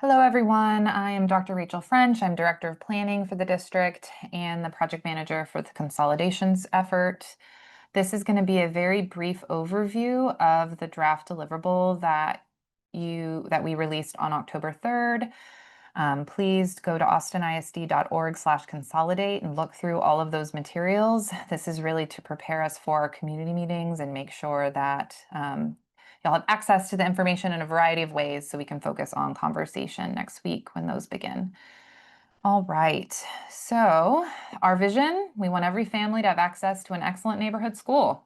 Hello, everyone. I am Dr. Rachel French. I'm Director of Planning for the district and the project manager for the consolidations effort. This is going to be a very brief overview of the draft deliverable that we released on October 3rd. Please go to austinisd.org/consolidate and look through all of those materials. This is really to prepare us for our community meetings and make sure that you'll have access to the information in a variety of ways so we can focus on conversation next week when those begin. All right, so our vision, we want every family to have access to an excellent neighborhood school.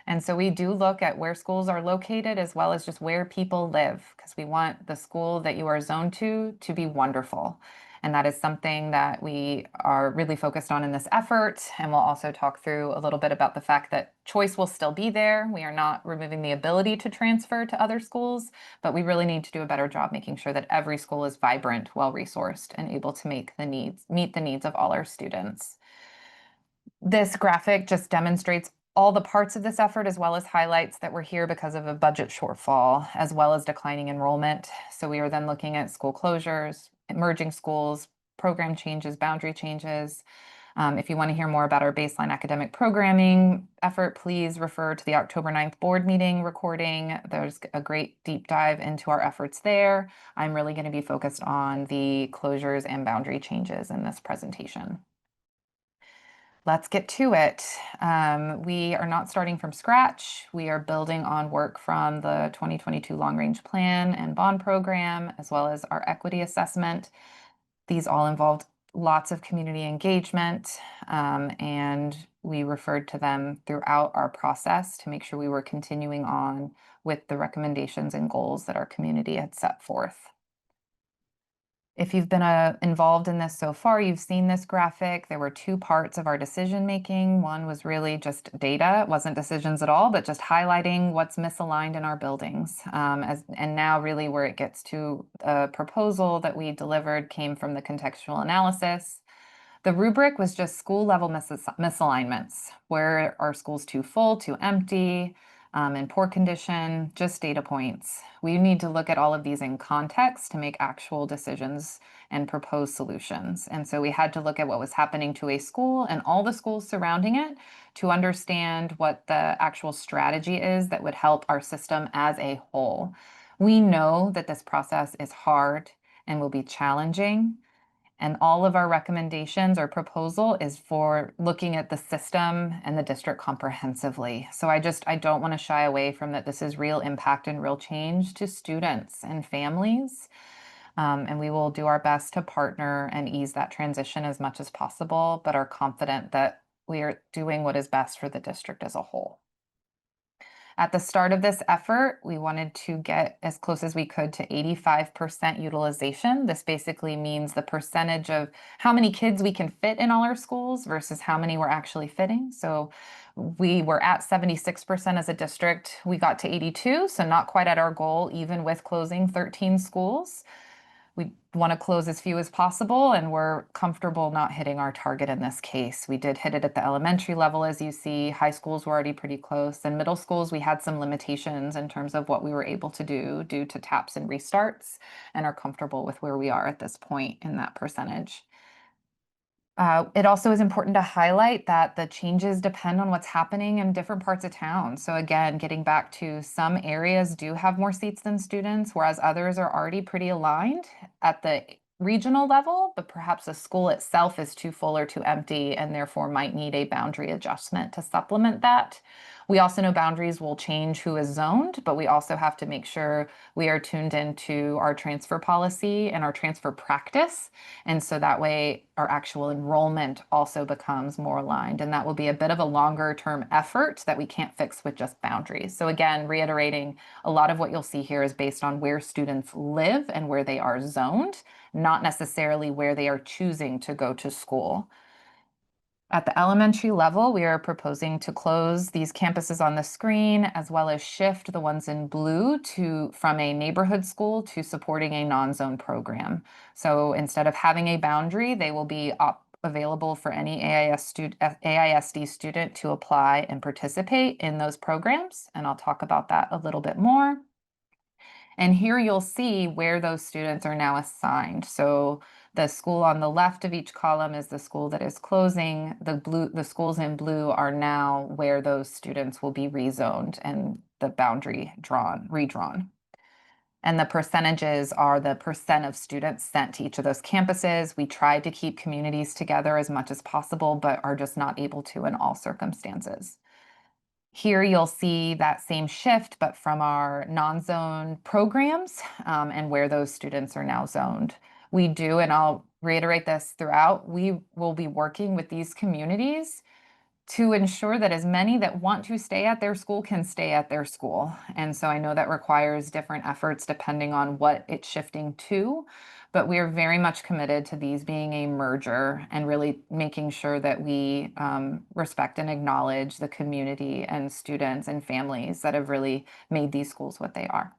And so we do look at where schools are located as well as just where people live, because we want the school that you are zoned to be wonderful. And that is something that we are really focused on in this effort. And we'll also talk through a little bit about the fact that choice will still be there. We are not removing the ability to transfer to other schools, but we really need to do a better job making sure that every school is vibrant, well-resourced, and able to meet the needs of all our students. This graphic just demonstrates all the parts of this effort, as well as highlights that we're here because of a budget shortfall, as well as declining enrollment. So we are then looking at school closures, merging schools, program changes, boundary changes. If you want to hear more about our baseline academic programming effort, please refer to the October 9th board meeting recording. There's a great deep dive into our efforts there. I'm really going to be focused on the closures and boundary changes in this presentation. Let's get to it. We are not starting from scratch. We are building on work from the 2022 Long Range Plan and Bond Program, as well as our equity assessment. These all involved lots of community engagement, and we referred to them throughout our process to make sure we were continuing on with the recommendations and goals that our community had set forth. If you've been involved in this so far, you've seen this graphic. There were two parts of our decision making. One was really just data. It wasn't decisions at all, but just highlighting what's misaligned in our buildings. And now really where it gets to a proposal that we delivered came from the contextual analysis. The rubric was just school level misalignments. Where are schools too full, too empty, in poor condition, just data points. We need to look at all of these in context to make actual decisions and propose solutions. And so we had to look at what was happening to a school and all the schools surrounding it to understand what the actual strategy is that would help our system as a whole. We know that this process is hard and will be challenging. And all of our recommendations or proposal is for looking at the system and the district comprehensively. So I don't want to shy away from that. This is real impact and real change to students and families. And we will do our best to partner and ease that transition as much as possible, but are confident that we are doing what is best for the district as a whole. At the start of this effort, we wanted to get as close as we could to 85% utilization. This basically means the percentage of how many kids we can fit in all our schools versus how many we're actually fitting. So we were at 76% as a district. We got to 82, so not quite at our goal, even with closing 13 schools. We want to close as few as possible, and we're comfortable not hitting our target in this case. We did hit it at the elementary level, as you see. High schools were already pretty close. And middle schools, we had some limitations in terms of what we were able to do due to taps and restarts, and are comfortable with where we are at this point in that percentage. It also is important to highlight that the changes depend on what's happening in different parts of town. So again, getting back to some areas do have more seats than students, whereas others are already pretty aligned at the regional level, but perhaps the school itself is too full or too empty and therefore might need a boundary adjustment to supplement that. We also know boundaries will change who is zoned, but we also have to make sure we are tuned into our transfer policy and our transfer practice. And so that way our actual enrollment also becomes more aligned. And that will be a bit of a longer term effort that we can't fix with just boundaries. So again, reiterating, a lot of what you'll see here is based on where students live and where they are zoned, not necessarily where they are choosing to go to school. At the elementary level, we are proposing to close these campuses on the screen, as well as shift the ones in blue from a neighborhood school to supporting a non-zone program. So instead of having a boundary, they will be available for any AISD student to apply and participate in those programs. And I'll talk about that a little bit more. And here you'll see where those students are now assigned. So the school on the left of each column is the school that is closing. The schools in blue are now where those students will be rezoned and the boundary redrawn. And the percentages are the percent of students sent to each of those campuses. We tried to keep communities together as much as possible, but are just not able to in all circumstances. Here you'll see that same shift, but from our non-zone programs and where those students are now zoned. We do, and I'll reiterate this throughout, we will be working with these communities to ensure that as many that want to stay at their school can stay at their school. And so I know that requires different efforts depending on what it's shifting to, but we are very much committed to these being a merger and really making sure that we respect and acknowledge the community and students and families that have really made these schools what they are.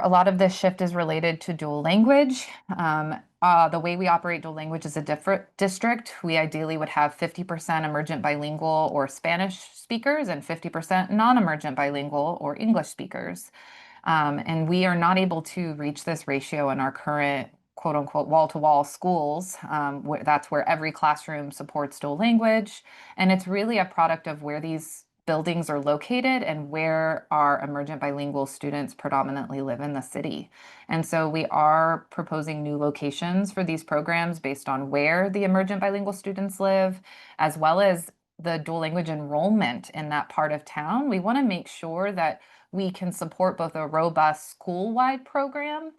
A lot of this shift is related to dual language. The way we operate dual language is a different district. We ideally would have 50% emergent bilingual or Spanish speakers and 50% non-emergent bilingual or English speakers. And we are not able to reach this ratio in our current quote unquote wall-to-wall schools. That's where every classroom supports dual language. And it's really a product of where these buildings are located and where our emergent bilingual students predominantly live in the city. And so we are proposing new locations for these programs based on where the emergent bilingual students live, as well as the dual language enrollment in that part of town. We want to make sure that we can support both a robust school-wide program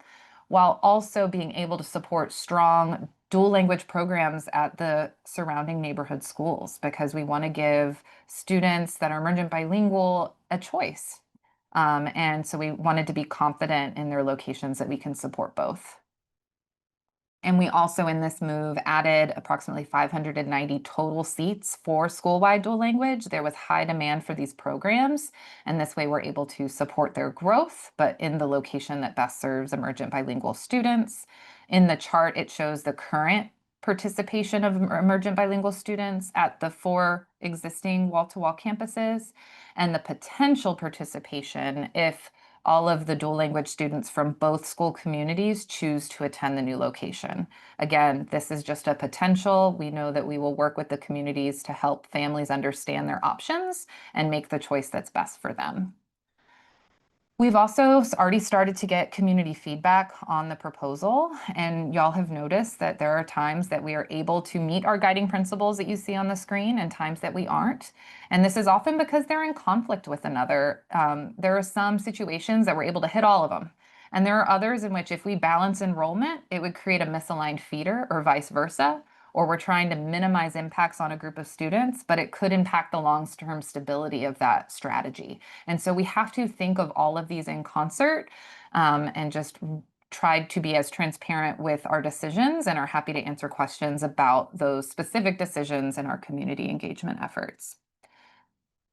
while also being able to support strong dual language programs at the surrounding neighborhood schools, because we want to give students that are emergent bilingual a choice. And so we wanted to be confident in their locations that we can support both. And we also, in this move, added approximately 590 total seats for school-wide dual language. There was high demand for these programs, and this way we're able to support their growth, but in the location that best serves emergent bilingual students. In the chart, it shows the current participation of emergent bilingual students at the 4 existing wall-to-wall campuses, and the potential participation if all of the dual language students from both school communities choose to attend the new location. Again, this is just a potential. We know that we will work with the communities to help families understand their options and make the choice that's best for them. We've also already started to get community feedback on the proposal, and y'all have noticed that there are times that we are able to meet our guiding principles that you see on the screen and times that we aren't. And this is often because they're in conflict with another. There are some situations that we're able to hit all of them. And there are others in which if we balance enrollment, it would create a misaligned feeder or vice versa, or we're trying to minimize impacts on a group of students, but it could impact the long-term stability of that strategy. And so we have to think of all of these in concert and just try to be as transparent with our decisions and are happy to answer questions about those specific decisions and our community engagement efforts.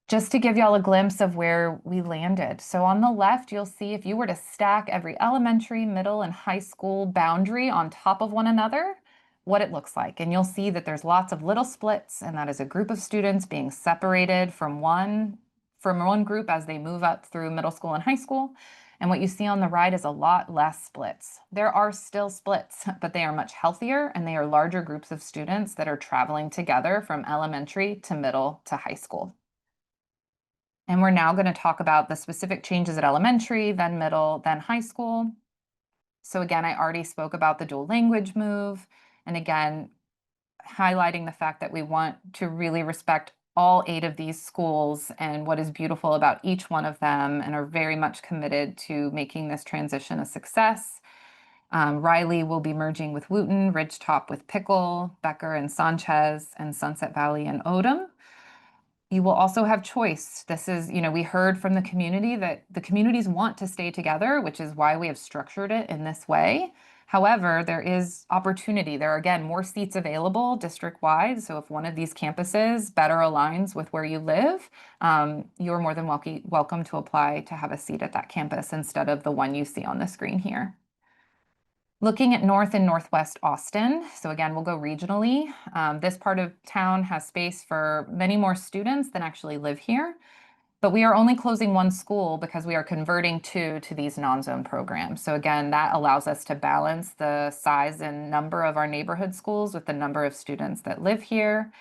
Just to give y'all a glimpse of where we landed. So on the left, you'll see if you were to stack every elementary, middle, and high school boundary on top of one another, what it looks like. And you'll see that there's lots of little splits, and that is a group of students being separated from one group as they move up through middle school and high school. And what you see on the right is a lot less splits. There are still splits, but they are much healthier, and they are larger groups of students that are traveling together from elementary to middle to high school. And we're now going to talk about the specific changes at elementary, then middle, then high school. So again, I already spoke about the dual language move. And again, highlighting the fact that we want to really respect all 8 of these schools and what is beautiful about each one of them, and are very much committed to making this transition a success. Riley will be merging with Wooten, Ridgetop with Pickle, Becker and Sanchez, and Sunset Valley and Odom. You will also have choice. This is, we heard from the community that the communities want to stay together, which is why we have structured it in this way. However, there is opportunity. There are, again, more seats available district-wide. So if one of these campuses better aligns with where you live, you're more than welcome to apply to have a seat at that campus instead of the one you see on the screen here. Looking at North and Northwest Austin, so again, we'll go regionally. This part of town has space for many more students than actually live here. But we are only closing one school because we are converting two to these non-zone programs. So again, that allows us to balance the size and number of our neighborhood schools with the number of students that live here.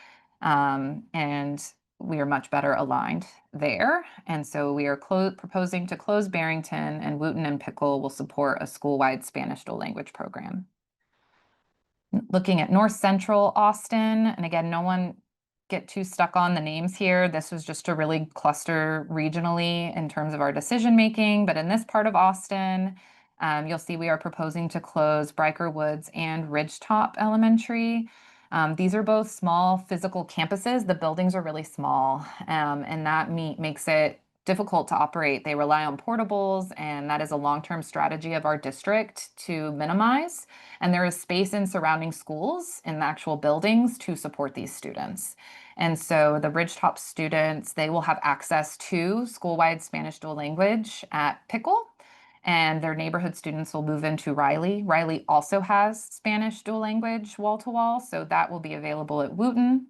And we are much better aligned there. And so we are proposing to close Barrington, and Wooten and Pickle will support a school-wide Spanish dual language program. Looking at North Central Austin, and again, no one get too stuck on the names here. This was just to really cluster regionally in terms of our decision making. But in this part of Austin, you'll see we are proposing to close Briker Woods and Ridgetop Elementary. These are both small physical campuses. The buildings are really small, and that makes it difficult to operate. They rely on portables, and that is a long-term strategy of our district to minimize. And there is space in surrounding schools in the actual buildings to support these students. And so the Ridgetop students, they will have access to school-wide Spanish dual language at Pickle, and their neighborhood students will move into Riley. Riley also has Spanish dual language wall-to-wall, so that will be available at Wooten.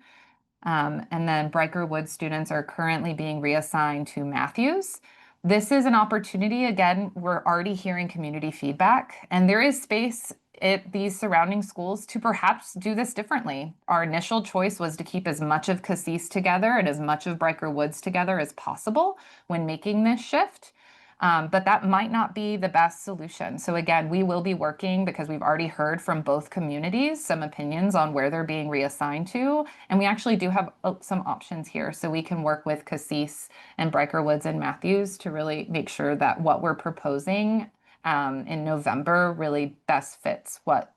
And then Briker Woods students are currently being reassigned to Matthews. This is an opportunity. Again, we're already hearing community feedback, and there is space at these surrounding schools to perhaps do this differently. Our initial choice was to keep as much of Cassis together and as much of Briker Woods together as possible when making this shift. But that might not be the best solution. So again, we will be working, because we've already heard from both communities some opinions on where they're being reassigned to. And we actually do have some options here. So we can work with Cassis and Briker Woods and Matthews to really make sure that what we're proposing in November really best fits what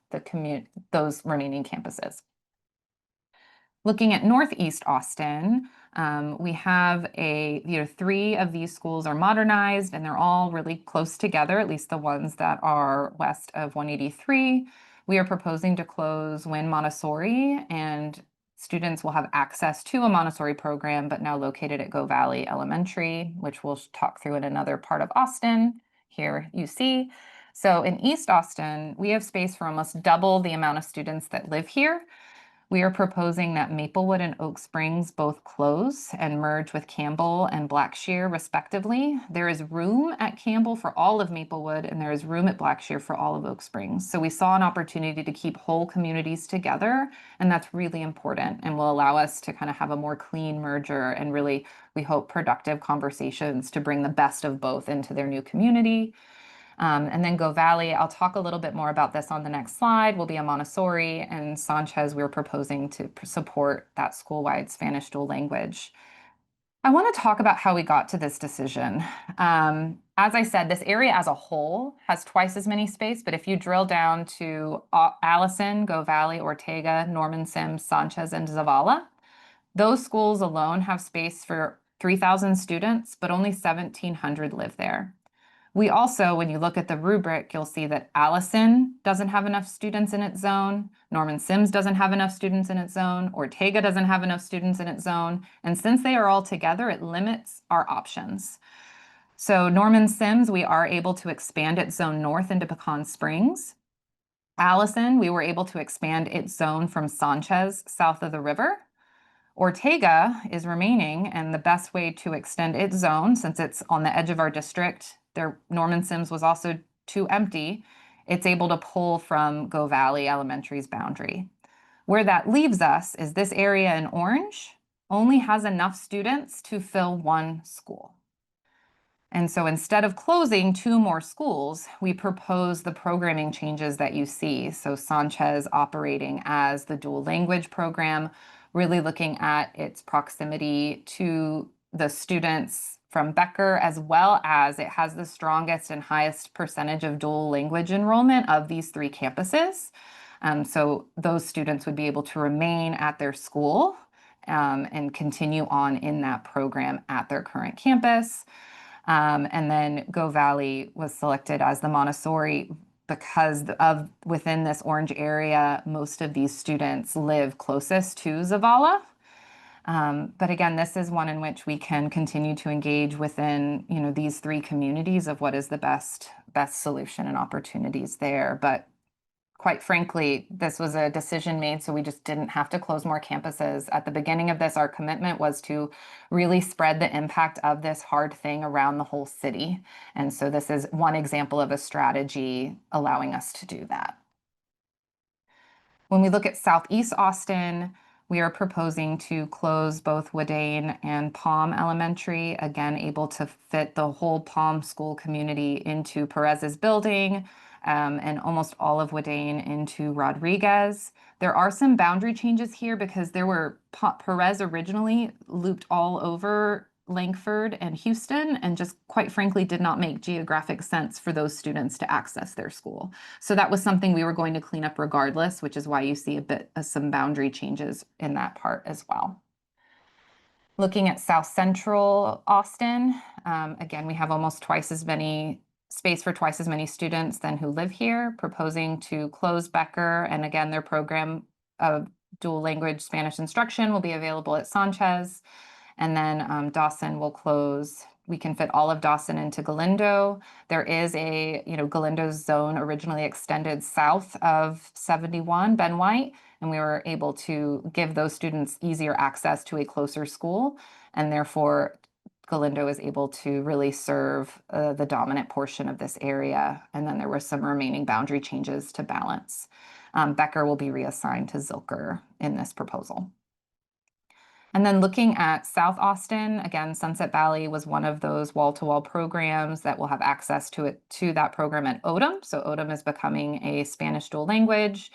those remaining campuses. Looking at Northeast Austin, we have three of these schools are modernized, and they're all really close together, at least the ones that are west of 183. We are proposing to close Wynn Montessori, and students will have access to a Montessori program, but now located at Go Valley Elementary, which we'll talk through in another part of Austin. Here you see. So in East Austin, we have space for almost double the amount of students that live here. We are proposing that Maplewood and Oak Springs both close and merge with Campbell and Blackshear, respectively. There is room at Campbell for all of Maplewood, and there is room at Blackshear for all of Oak Springs. So we saw an opportunity to keep whole communities together, and that's really important and will allow us to kind of have a more clean merger and really, we hope, productive conversations to bring the best of both into their new community. And then Go Valley, I'll talk a little bit more about this on the next slide, will be a Montessori, and Sanchez, we're proposing to support that school-wide Spanish dual language. I want to talk about how we got to this decision. As I said, this area as a whole has twice as many space, but if you drill down to Allison, Go Valley, Ortega, Norman Sims, Sanchez, and Zavala, those schools alone have space for 3,000 students, but only 1,700 live there. We also, when you look at the rubric, you'll see that Allison doesn't have enough students in its zone, Norman Sims doesn't have enough students in its zone, Ortega doesn't have enough students in its zone, and since they are all together, it limits our options. So Norman Sims, we are able to expand its zone north into Pecan Springs. Allison, we were able to expand its zone from Sanchez south of the river. Ortega is remaining, and the best way to extend its zone, since it's on the edge of our district, Norman Sims was also too empty, it's able to pull from Go Valley Elementary's boundary. Where that leaves us is this area in orange only has enough students to fill one school. And so instead of closing two more schools, we propose the programming changes that you see. So Sanchez operating as the dual language program, really looking at its proximity to the students from Becker, as well as it has the strongest and highest percentage of dual language enrollment of these three campuses. So those students would be able to remain at their school and continue on in that program at their current campus. And then Go Valley was selected as the Montessori because within this orange area, most of these students live closest to Zavala. But again, this is one in which we can continue to engage within, these three communities of what is the best solution and opportunities there. But quite frankly, this was a decision made so we just didn't have to close more campuses. At the beginning of this, our commitment was to really spread the impact of this hard thing around the whole city. And so this is one example of a strategy allowing us to do that. When we look at Southeast Austin, we are proposing to close both Wadane and Palm Elementary, again, able to fit the whole Palm school community into Perez's building, and almost all of Wadane into Rodriguez. There are some boundary changes here because Perez originally looped all over Langford and Houston, and just quite frankly did not make geographic sense for those students to access their school. So that was something we were going to clean up regardless, which is why you see a bit of some boundary changes in that part as well. Looking at South Central Austin, again, we have almost twice as many space for twice as many students than who live here, proposing to close Becker. And again, their program of dual language Spanish instruction will be available at Sanchez. And then Dawson will close. We can fit all of Dawson into Galindo. There is Galindo's zone originally extended south of 71 Ben White, and we were able to give those students easier access to a closer school, and therefore Galindo is able to really serve the dominant portion of this area. And then there were some remaining boundary changes to balance. Becker will be reassigned to Zilker in this proposal. And then looking at South Austin, again, Sunset Valley was one of those wall-to-wall programs that will have access to that program at Odom. So Odom is becoming a Spanish dual language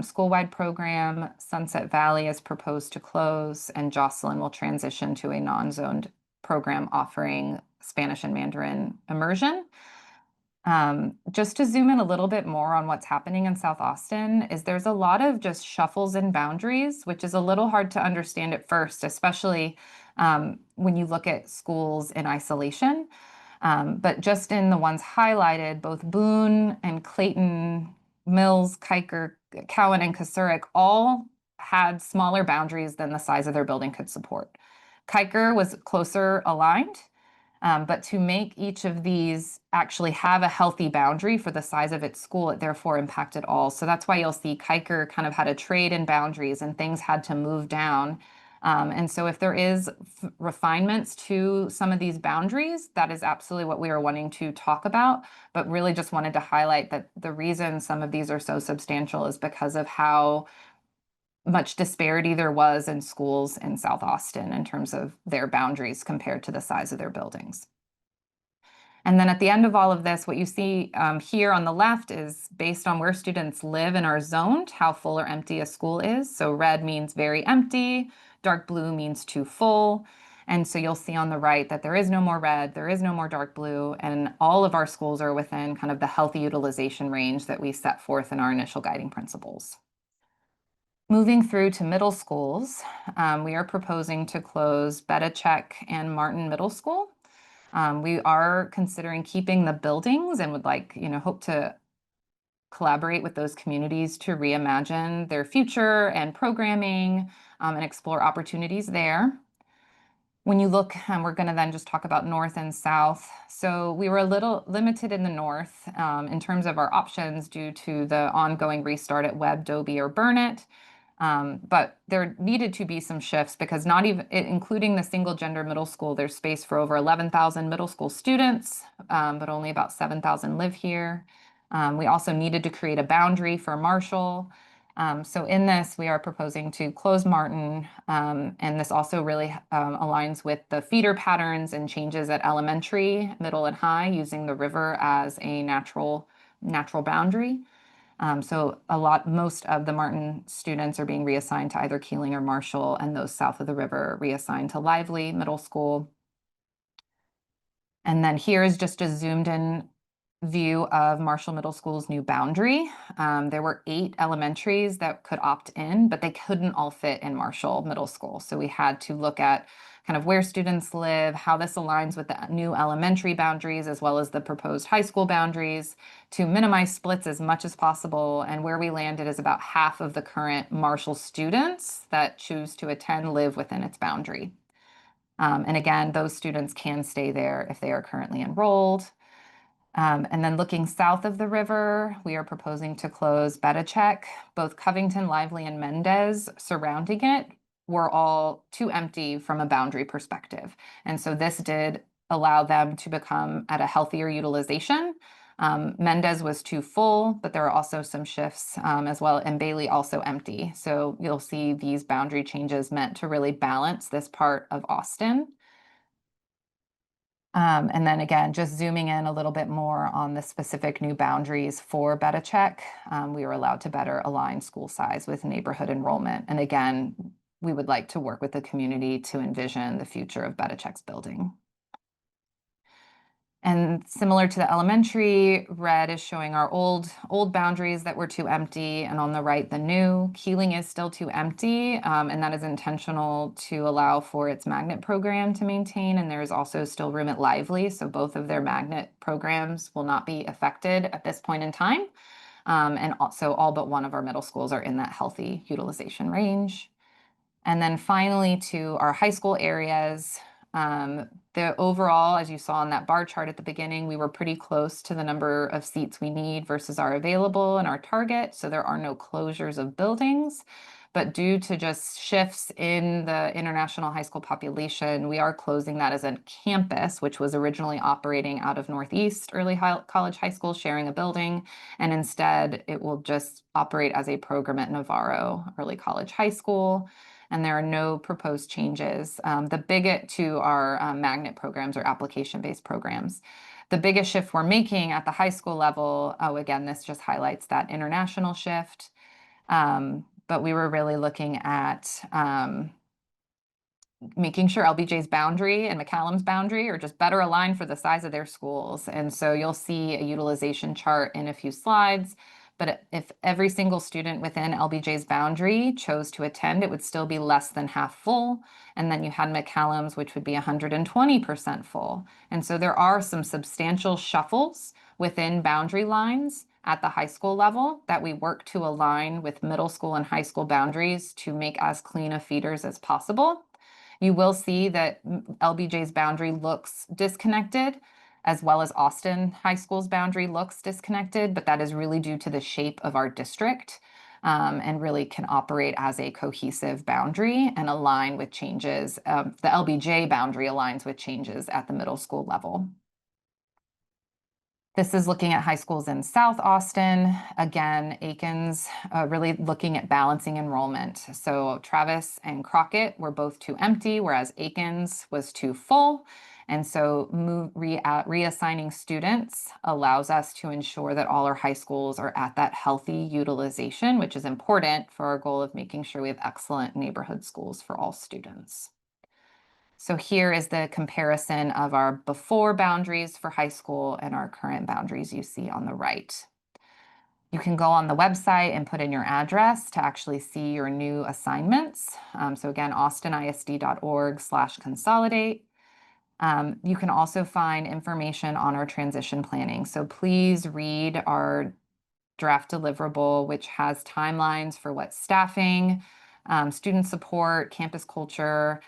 school-wide program. Sunset Valley is proposed to close, and Jocelyn will transition to a non-zoned program offering Spanish and Mandarin immersion. Just to zoom in a little bit more on what's happening in South Austin is there's a lot of just shuffles and boundaries, which is a little hard to understand at first, especially when you look at schools in isolation. But just in the ones highlighted, both Boone and Clayton, Mills, Kiker, Cowan, and Kasurik all had smaller boundaries than the size of their building could support. Kiker was closer aligned. But to make each of these actually have a healthy boundary for the size of its school, it therefore impacted all. So that's why you'll see Kiker kind of had a trade in boundaries and things had to move down. And so if there is refinements to some of these boundaries, that is absolutely what we are wanting to talk about, but really just wanted to highlight that the reason some of these are so substantial is because of how much disparity there was in schools in South Austin in terms of their boundaries compared to the size of their buildings. And then at the end of all of this, what you see here on the left is based on where students live and are zoned, how full or empty a school is. So red means very empty, dark blue means too full. And so you'll see on the right that there is no more red, there is no more dark blue, and all of our schools are within kind of the healthy utilization range that we set forth in our initial guiding principles. Moving through to middle schools, we are proposing to close Betachek and Martin Middle School. We are considering keeping the buildings and would hope to collaborate with those communities to reimagine their future and programming and explore opportunities there. When you look, we're going to then just talk about north and south. So we were a little limited in the north in terms of our options due to the ongoing restart at Webb, Dobie, or Burnett. But there needed to be some shifts because not even including the single gender middle school, there's space for over 11,000 middle school students, but only about 7,000 live here. We also needed to create a boundary for Marshall. So in this, we are proposing to close Martin, and this also really aligns with the feeder patterns and changes at elementary, middle, and high, using the river as a natural boundary. So most of the Martin students are being reassigned to either Keeling or Marshall, and those south of the river reassigned to Lively Middle School. And then here is just a zoomed in view of Marshall Middle School's new boundary. There were 8 elementaries that could opt in, but they couldn't all fit in Marshall Middle School. So we had to look at kind of where students live, how this aligns with the new elementary boundaries, as well as the proposed high school boundaries to minimize splits as much as possible. And where we landed is about half of the current Marshall students that choose to attend live within its boundary. And again, those students can stay there if they are currently enrolled. And then looking south of the river, we are proposing to close Betachek. Both Covington, Lively, and Mendez surrounding it were all too empty from a boundary perspective. And so this did allow them to become at a healthier utilization. Mendez was too full, but there are also some shifts as well, and Bailey also empty. So you'll see these boundary changes meant to really balance this part of Austin. And then again, just zooming in a little bit more on the specific new boundaries for Betachek, we were allowed to better align school size with neighborhood enrollment. And again, we would like to work with the community to envision the future of Betachek's building. And similar to the elementary, red is showing our old boundaries that were too empty, and on the right, the new. Keeling is still too empty, and that is intentional to allow for its magnet program to maintain, and there's also still room at Lively, so both of their magnet programs will not be affected at this point in time. And also all but one of our middle schools are in that healthy utilization range. And then finally to our high school areas, the overall, as you saw in that bar chart at the beginning, we were pretty close to the number of seats we need versus our available and our target. So there are no closures of buildings. But due to just shifts in the international high school population, we are closing that as a campus, which was originally operating out of Northeast College High School, sharing a building. And instead, it will just operate as a program at Navarro Early College High School. And there are no proposed changes. The biggest to our magnet programs or application-based programs. The biggest shift we're making at the high school level, oh, again, this just highlights that international shift. But we were really looking at making sure LBJ's boundary and McCallum's boundary are just better aligned for the size of their schools. And so you'll see a utilization chart in a few slides. But if every single student within LBJ's boundary chose to attend, it would still be less than half full. And then you had McCallum's, which would be 120% full. And so there are some substantial shuffles within boundary lines at the high school level that we work to align with middle school and high school boundaries to make as clean of feeders as possible. You will see that LBJ's boundary looks disconnected, as well as Austin High School's boundary looks disconnected, but that is really due to the shape of our district, and really can operate as a cohesive boundary and align with changes. The LBJ boundary aligns with changes at the middle school level. This is looking at high schools in South Austin. Again, Aikens really looking at balancing enrollment. So Travis and Crockett were both too empty, whereas Aikens was too full. And so reassigning students allows us to ensure that all our high schools are at that healthy utilization, which is important for our goal of making sure we have excellent neighborhood schools for all students. So here is the comparison of our before boundaries for high school and our current boundaries you see on the right. You can go on the website and put in your address to actually see your new assignments. So again, austinisd.org/consolidate. You can also find information on our transition planning. So please read our draft deliverable, which has timelines for what staffing, student support, campus culture,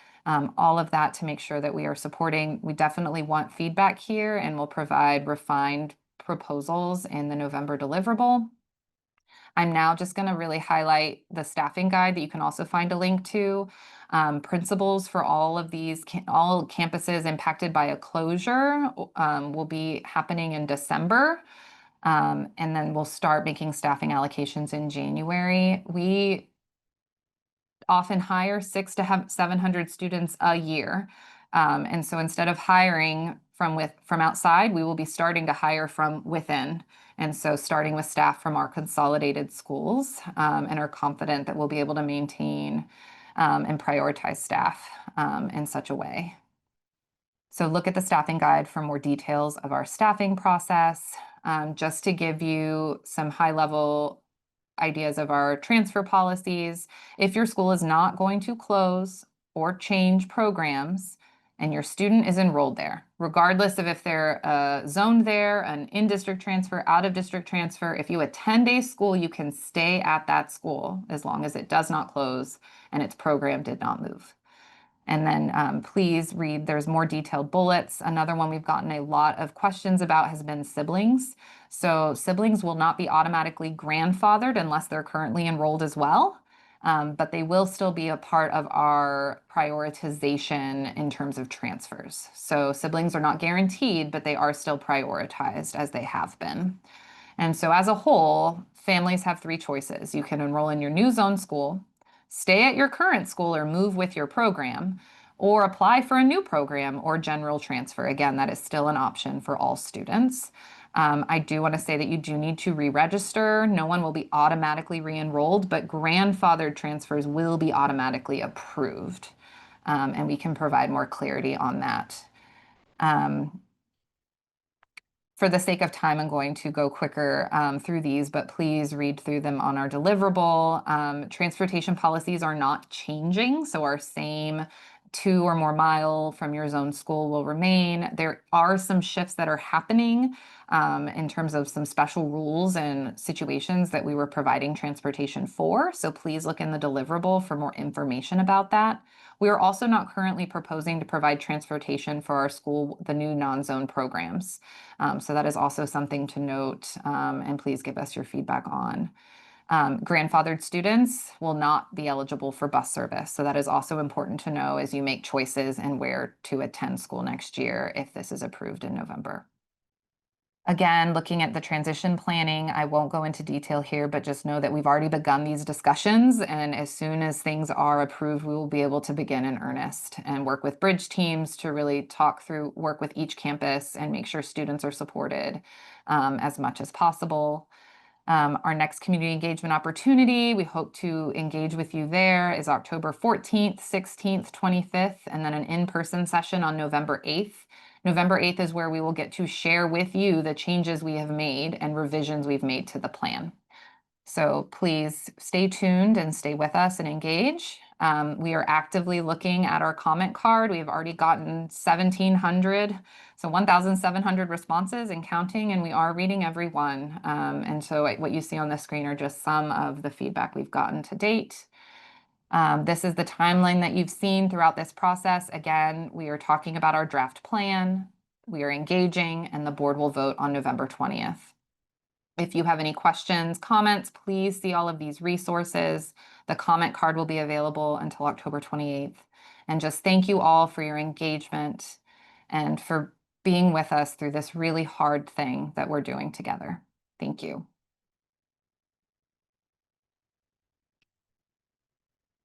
all of that to make sure that we are supporting. We definitely want feedback here and we'll provide refined proposals in the November deliverable. I'm now just going to really highlight the staffing guide that you can also find a link to. Principals for all of these, all campuses impacted by a closure will be happening in December. And then we'll start making staffing allocations in January. We often hire 600 to 700 students a year. And so instead of hiring from outside, we will be starting to hire from within. And so starting with staff from our consolidated schools, and are confident that we'll be able to maintain and prioritize staff in such a way. So look at the staffing guide for more details of our staffing process. Just to give you some high-level ideas of our transfer policies. If your school is not going to close or change programs and your student is enrolled there, regardless of if they're zoned there, an in-district transfer, out-of-district transfer, if you attend a school, you can stay at that school as long as it does not close and its program did not move. And then please read, there's more detailed bullets. Another one we've gotten a lot of questions about has been siblings. So siblings will not be automatically grandfathered unless they're currently enrolled as well. But they will still be a part of our prioritization in terms of transfers. So siblings are not guaranteed, but they are still prioritized as they have been. And so as a whole, families have three choices. You can enroll in your new zone school, stay at your current school or move with your program, or apply for a new program or general transfer. Again, that is still an option for all students. I do want to say that you do need to re-register. No one will be automatically re-enrolled, but grandfathered transfers will be automatically approved. And we can provide more clarity on that. For the sake of time, I'm going to go quicker through these, but please read through them on our deliverable. Transportation policies are not changing, so our same 2 or more mile from your zone school will remain. There are some shifts that are happening in terms of some special rules and situations that we were providing transportation for. So please look in the deliverable for more information about that. We are also not currently proposing to provide transportation for our school, the new non-zone programs. So that is also something to note, and please give us your feedback on. Grandfathered students will not be eligible for bus service. So that is also important to know as you make choices and where to attend school next year if this is approved in November. Again, looking at the transition planning, I won't go into detail here, but just know that we've already begun these discussions. And as soon as things are approved, we will be able to begin in earnest and work with bridge teams to really talk through, work with each campus and make sure students are supported as much as possible. Our next community engagement opportunity, we hope to engage with you there, is October 14th, 16th, 25th, and then an in-person session on November 8th. November 8th is where we will get to share with you the changes we have made and revisions we've made to the plan. So please stay tuned and stay with us and engage. We are actively looking at our comment card. We've already gotten 1,700, so 1,700 responses and counting, and we are reading every one. And so what you see on the screen are just some of the feedback we've gotten to date. This is the timeline that you've seen throughout this process. Again, we are talking about our draft plan. We are engaging, and the board will vote on November 20th. If you have any questions, comments, please see all of these resources. The comment card will be available until October 28th. And just thank you all for your engagement and for being with us through this really hard thing that we're doing together. Thank you.